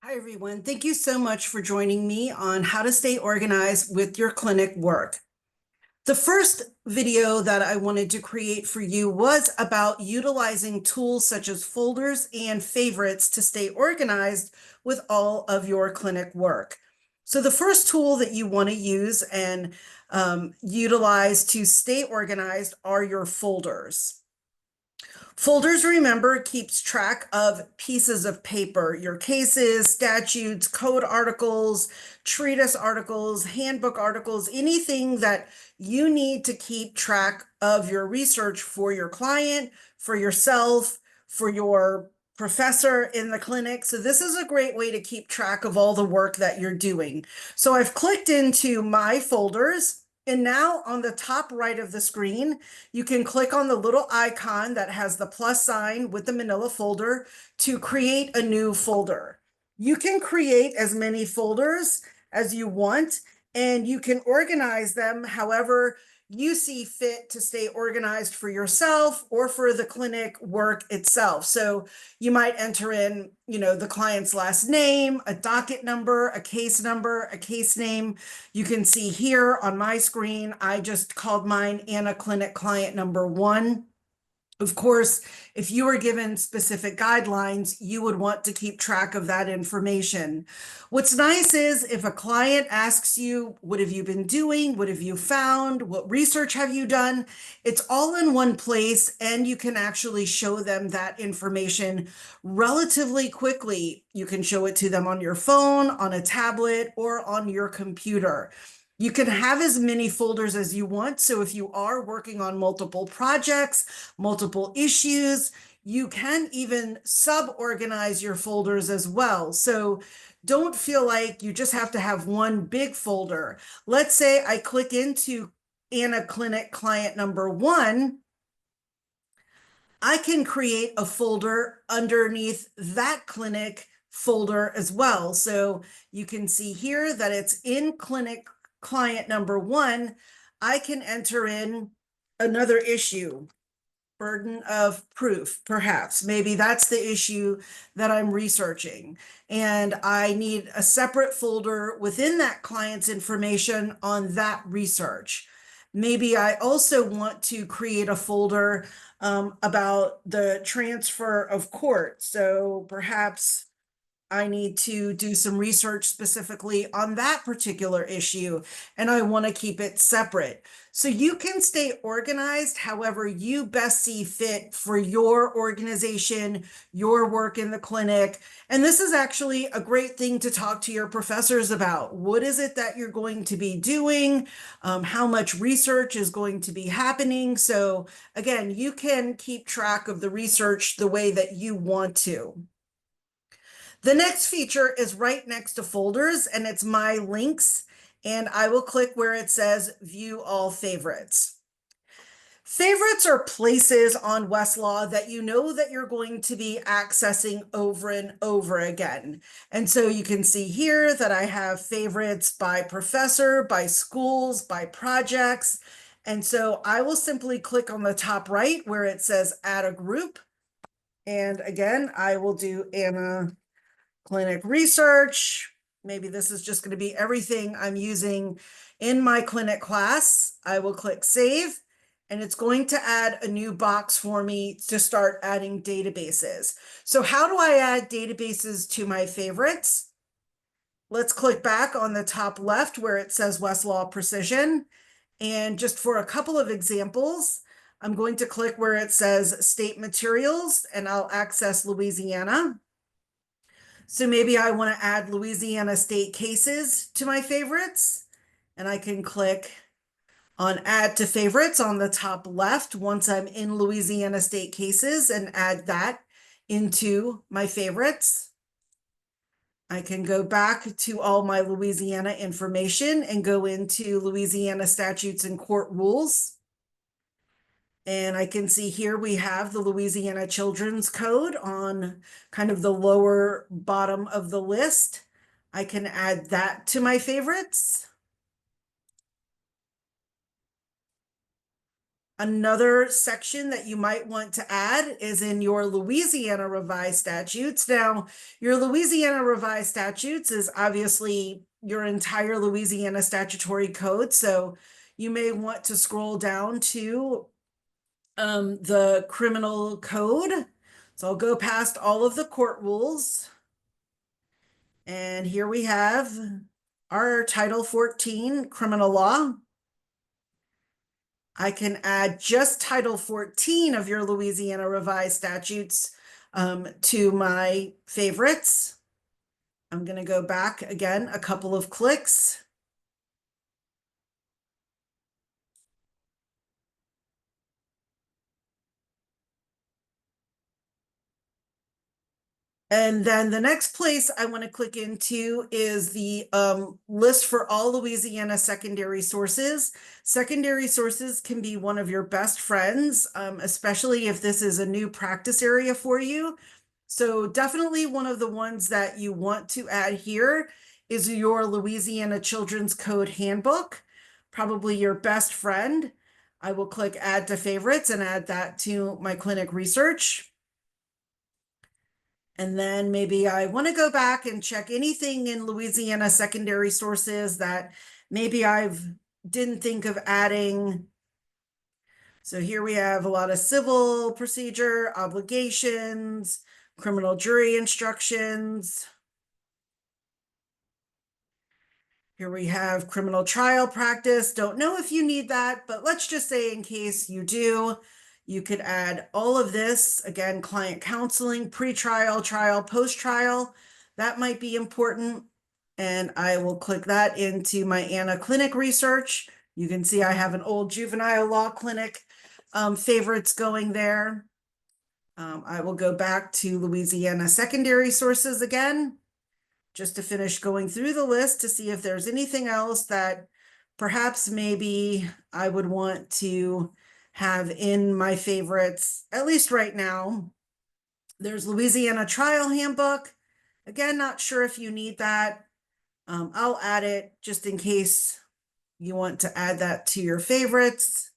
Hi, everyone. Thank you so much for joining me on how to stay organized with your clinic work. The first video that I wanted to create for you was about utilizing tools such as folders and favorites to stay organized with all of your clinic work. So the first tool that you want to use and utilize to stay organized are your folders. Folders, remember, keeps track of pieces of paper, your cases, statutes, code articles, treatise articles, handbook articles, anything that you need to keep track of your research for your client, for yourself, for your professor in the clinic. So this is a great way to keep track of all the work that you're doing. So I've clicked into My Folders. And now on the top right of the screen, you can click on the little icon that has the plus sign with the manila folder to create a new folder. You can create as many folders as you want, and you can organize them however you see fit to stay organized for yourself or for the clinic work itself. So you might enter in, the client's last name, a docket number, a case name. You can see here on my screen, I just called mine Anna Clinic Client Number 1. Of course, if you were given specific guidelines, you would want to keep track of that information. What's nice is if a client asks you, what have you been doing? What have you found? What research have you done? It's all in one place, and you can actually show them that information relatively quickly. You can show it to them on your phone, on a tablet, or on your computer. You can have as many folders as you want. So if you are working on multiple projects, multiple issues, you can even sub-organize your folders as well. So don't feel like you just have to have one big folder. Let's say I click into Anna Clinic Client Number 1. I can create a folder underneath that clinic folder as well. So you can see here that it's in Clinic Client Number 1. I can enter in another issue, burden of proof, perhaps. Maybe that's the issue that I'm researching. And I need a separate folder within that client's information on that research. Maybe I also want to create a folder about the transfer of court. So perhaps I need to do some research specifically on that particular issue, and I want to keep it separate. So you can stay organized however you best see fit for your organization, your work in the clinic. And this is actually a great thing to talk to your professors about. What is it that you're going to be doing? How much research is going to be happening? So again, you can keep track of the research the way that you want to. The next feature is right next to folders, and it's My Links, and I will click where it says View All Favorites. Favorites are places on Westlaw that you know that you're going to be accessing over and over again. And so you can see here that I have favorites by professor, by schools, by projects. And so I will simply click on the top right where it says Add a Group. And again, I will do Anna Clinic Research. Maybe this is just going to be everything I'm using in my clinic class. I will click Save, and it's going to add a new box for me to start adding databases. So how do I add databases to my favorites? Let's click back on the top left where it says Westlaw Precision. And just for a couple of examples, I'm going to click where it says State Materials, and I'll access Louisiana. So maybe I want to add Louisiana state cases to my favorites, and I can click on Add to Favorites on the top left once I'm in Louisiana state cases and add that into my favorites. I can go back to all my Louisiana information and go into Louisiana statutes and court rules. And I can see here we have the Louisiana Children's Code on kind of the lower bottom of the list. I can add that to my favorites. Another section that you might want to add is in your Louisiana revised statutes. Now, your Louisiana revised statutes is obviously your entire Louisiana statutory code. So you may want to scroll down to the criminal code. So I'll go past all of the court rules. And here we have our Title 14 criminal law. I can add just Title 14 of your Louisiana revised statutes to my favorites. I'm going to go back again a couple of clicks. And then the next place I want to click into is the list for all Louisiana secondary sources. Secondary sources can be one of your best friends, especially if this is a new practice area for you. So definitely one of the ones that you want to add here is your Louisiana Children's Code Handbook, probably your best friend. I will click Add to Favorites and add that to my clinic research. And then maybe I want to go back and check anything in Louisiana secondary sources that maybe I've didn't think of adding. So here we have a lot of civil procedure, obligations, criminal jury instructions. Here we have criminal trial practice. Don't know if you need that, but let's just say in case you do, you could add all of this. Again, client counseling, pre-trial, trial, post-trial. That might be important. And I will click that into my Anna Clinic research. You can see I have an old juvenile law clinic favorites going there. I will go back to Louisiana secondary sources again, just to finish going through the list to see if there's anything else that perhaps maybe I would want to have in my favorites, at least right now. There's Louisiana Trial Handbook. Again, not sure if you need that. I'll add it just in case you want to add that to your favorites.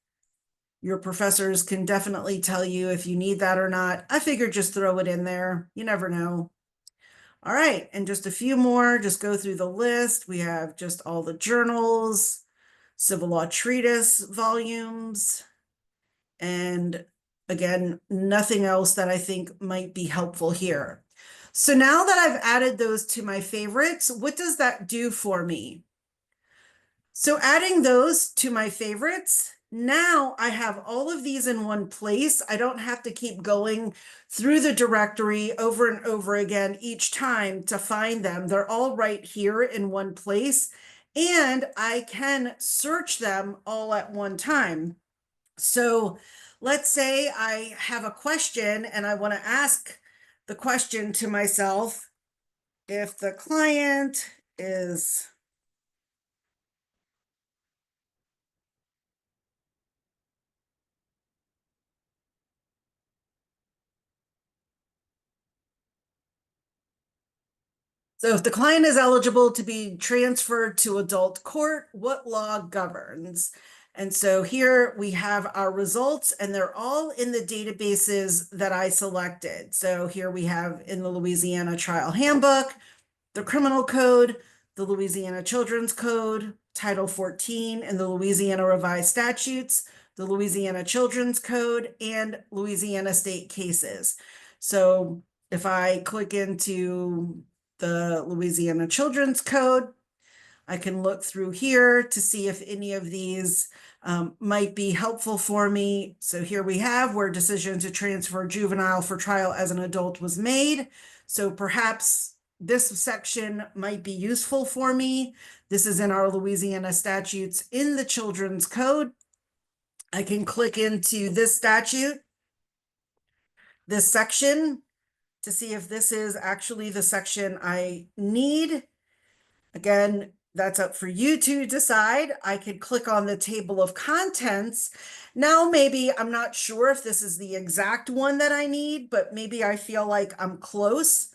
Your professors can definitely tell you if you need that or not. I figured just throw it in there. You never know. All right, and just a few more, just go through the list. We have just all the journals, civil law treatise volumes, and again, nothing else that I think might be helpful here. So now that I've added those to my favorites, what does that do for me? So adding those to my favorites, now I have all of these in one place. I don't have to keep going through the directory over and over again each time to find them. They're all right here in one place, and I can search them all at one time. So let's say I have a question and I want to ask the question to myself, if the client is So if the client is eligible to be transferred to adult court, what law governs? And so here we have our results, and they're all in the databases that I selected. So here we have in the Louisiana Trial Handbook, the Criminal Code, the Louisiana Children's Code, Title 14, and the Louisiana Revised Statutes, the Louisiana Children's Code, and Louisiana State Cases. So if I click into the Louisiana Children's Code, I can look through here to see if any of these might be helpful for me. So here we have where decision to transfer juvenile for trial as an adult was made. So perhaps this section might be useful for me. This is in our Louisiana statutes in the Children's Code. I can click into this statute, this section, to see if this is actually the section I need. Again, that's up for you to decide. I could click on the table of contents. Now, maybe I'm not sure if this is the exact one that I need, but maybe I feel like I'm close.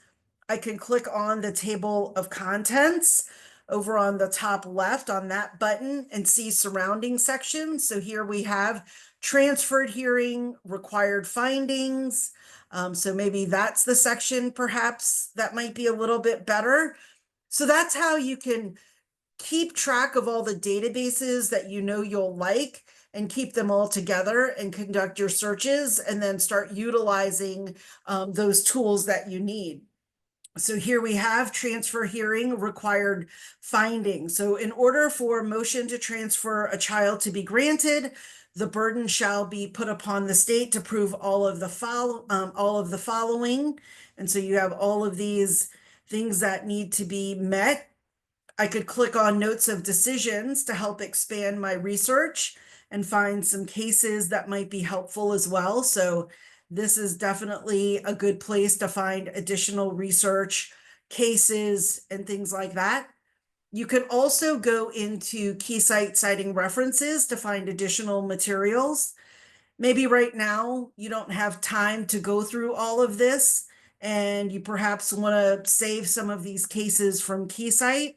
I can click on the table of contents over on the top left on that button and see surrounding sections. So here we have Transferred hearing, required findings. So maybe that's the section perhaps that might be a little bit better. So that's how you can keep track of all the databases that you know you'll like and keep them all together and conduct your searches and then start utilizing those tools that you need. So here we have transfer hearing required findings. So in order for motion to transfer a child to be granted, the burden shall be put upon the state to prove all of the following. And so you have all of these things that need to be met. I could click on notes of decisions to help expand my research and find some cases that might be helpful as well. So this is definitely a good place to find additional research, cases, and things like that. You can also go into KeyCite citing references to find additional materials. Maybe right now you don't have time to go through all of this, and you perhaps want to save some of these cases from KeyCite.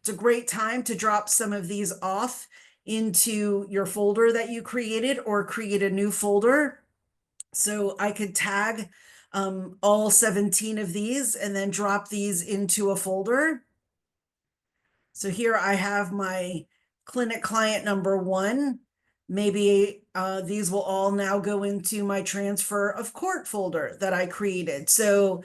It's a great time to drop some of these off into your folder that you created or create a new folder. So I could tag all 17 of these and then drop these into a folder. So here I have my clinic client number 1. Maybe these will all now go into my transfer of court folder that I created. So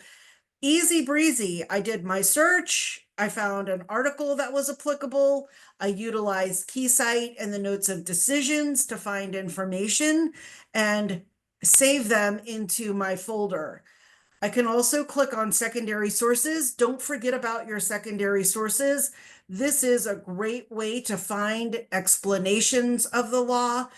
easy breezy. I did my search. I found an article that was applicable. I utilized KeyCite and the notes of decisions to find information and save them into my folder. I can also click on secondary sources. Don't forget about your secondary sources. This is a great way to find explanations of the law,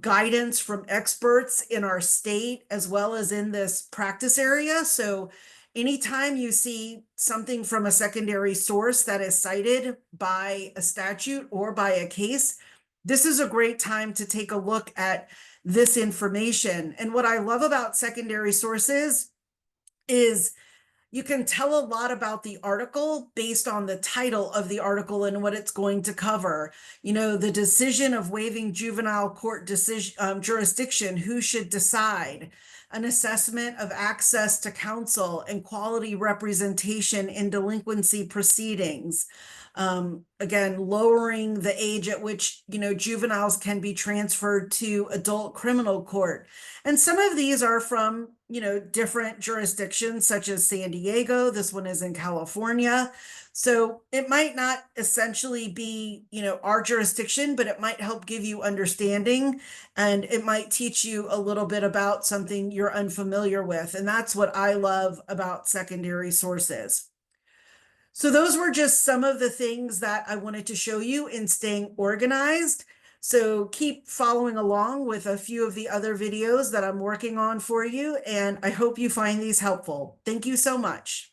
guidance from experts in our state, as well as in this practice area. So anytime you see something from a secondary source that is cited by a statute or by a case, this is a great time to take a look at this information. And what I love about secondary sources is you can tell a lot about the article based on the title of the article and what it's going to cover. You know, the decision of waiving juvenile court jurisdiction, who should decide, an assessment of access to counsel and quality representation in delinquency proceedings. Again, lowering the age at which, juveniles can be transferred to adult criminal court. And some of these are from, different jurisdictions such as San Diego. This one is in California. So it might not essentially be, our jurisdiction, but it might help give you understanding, and it might teach you a little bit about something you're unfamiliar with. And that's what I love about secondary sources. So those were just some of the things that I wanted to show you in staying organized. So keep following along with a few of the other videos that I'm working on for you, and I hope you find these helpful. Thank you so much.